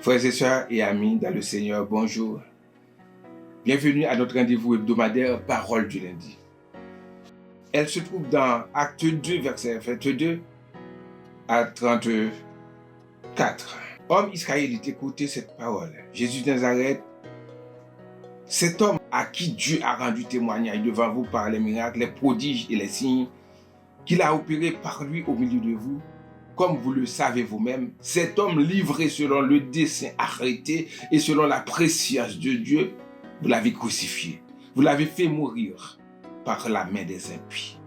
Frères et sœurs et amis dans le Seigneur, bonjour. Bienvenue à notre rendez-vous hebdomadaire Parole du lundi. Elle se trouve dans Acte 2, verset 22 à 34. Homme israélite, écoutez cette parole. Jésus de Nazareth, cet homme à qui Dieu a rendu témoignage devant vous par les miracles, les prodiges et les signes qu'il a opérés par lui au milieu de vous, comme vous le savez vous-même, cet homme livré selon le dessein arrêté et selon la préscience de Dieu, vous l'avez crucifié. Vous l'avez fait mourir par la main des impies.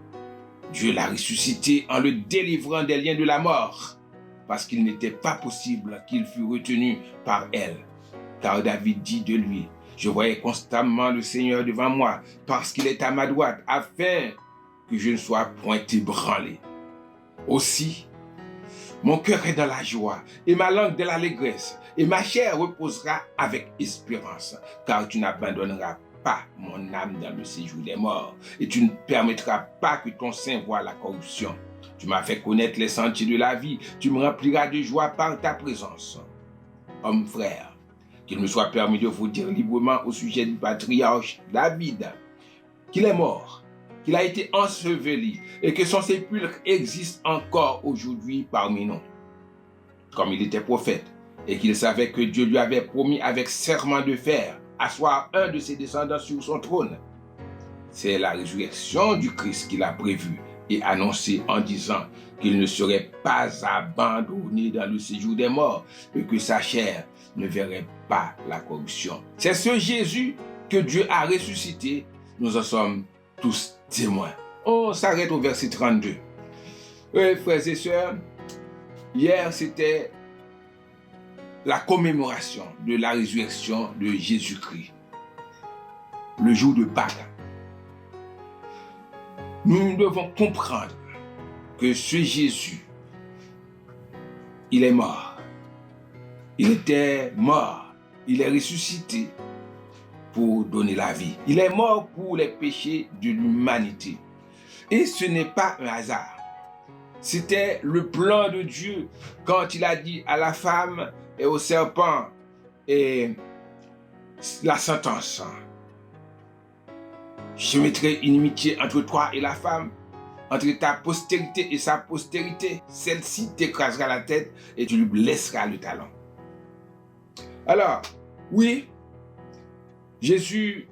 Dieu l'a ressuscité en le délivrant des liens de la mort, parce qu'il n'était pas possible qu'il fût retenu par elle. Car David dit de lui, « Je voyais constamment le Seigneur devant moi, parce qu'il est à ma droite, afin que je ne sois point ébranlé. » Aussi, mon cœur est dans la joie, et ma langue dans l'allégresse, et ma chair reposera avec espérance, car tu n'abandonneras pas mon âme dans le séjour des morts, et tu ne permettras pas que ton sein voie la corruption. Tu m'as fait connaître les sentiers de la vie, tu me rempliras de joie par ta présence. Homme frère, qu'il me soit permis de vous dire librement au sujet du patriarche David, qu'il est mort, qu'il a été enseveli et que son sépulcre existe encore aujourd'hui parmi nous. Comme il était prophète et qu'il savait que Dieu lui avait promis avec serment de faire asseoir un de ses descendants sur son trône. C'est la résurrection du Christ qu'il a prévue et annoncé en disant qu'il ne serait pas abandonné dans le séjour des morts et que sa chair ne verrait pas la corruption. C'est ce Jésus que Dieu a ressuscité. Nous en sommes tous témoins. On s'arrête au verset 32. Oui, frères et sœurs, hier c'était la commémoration de la résurrection de Jésus-Christ, le jour de Pâques. Nous devons comprendre que ce Jésus, il est mort. Il était mort. Il est ressuscité pour donner la vie. Il est mort pour les péchés de l'humanité. Et ce n'est pas un hasard. C'était le plan de Dieu quand il a dit à la femme et au serpent et la sentence. Je mettrai une inimitié entre toi et la femme, entre ta postérité et sa postérité. Celle-ci t'écrasera la tête et tu lui blesseras le talon. Alors, oui, Jésus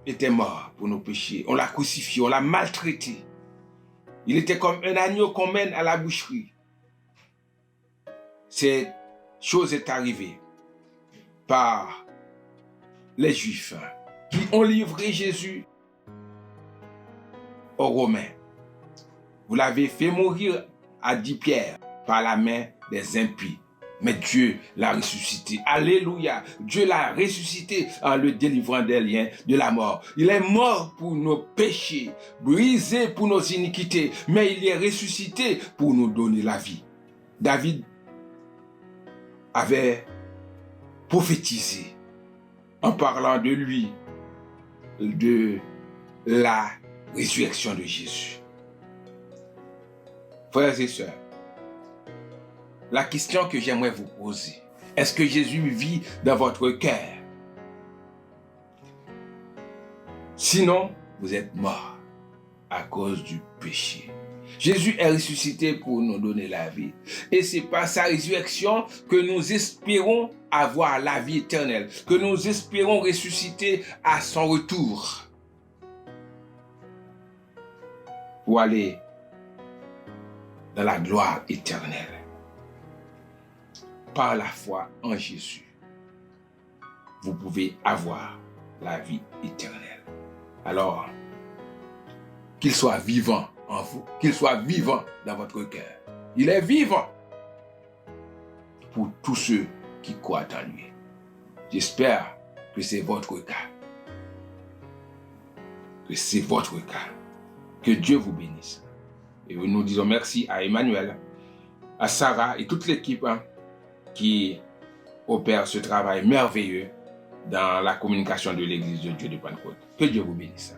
était mort pour nos péchés. On l'a crucifié, on l'a maltraité. Il était comme un agneau qu'on mène à la boucherie. Cette chose est arrivée par les Juifs qui ont livré Jésus aux Romains. Vous l'avez fait mourir à 10 pierres par la main des impies. Mais Dieu l'a ressuscité. Alléluia. Dieu l'a ressuscité en le délivrant des liens de la mort. Il est mort pour nos péchés, brisé pour nos iniquités, mais il est ressuscité pour nous donner la vie. David avait prophétisé en parlant de lui, de la résurrection de Jésus. Frères et sœurs, la question que j'aimerais vous poser, est-ce que Jésus vit dans votre cœur? Sinon, vous êtes mort à cause du péché. Jésus est ressuscité pour nous donner la vie. Et c'est par sa résurrection que nous espérons avoir la vie éternelle, que nous espérons ressusciter à son retour pour aller dans la gloire éternelle. Par la foi en Jésus, vous pouvez avoir la vie éternelle. Alors, qu'il soit vivant en vous, qu'il soit vivant dans votre cœur. Il est vivant pour tous ceux qui croient en lui. J'espère que c'est votre cas. Que c'est votre cas. Que Dieu vous bénisse. Et nous disons merci à Emmanuel, à Sarah et toute l'équipe qui opère ce travail merveilleux dans la communication de l'Église de Dieu de Pentecôte. Que Dieu vous bénisse.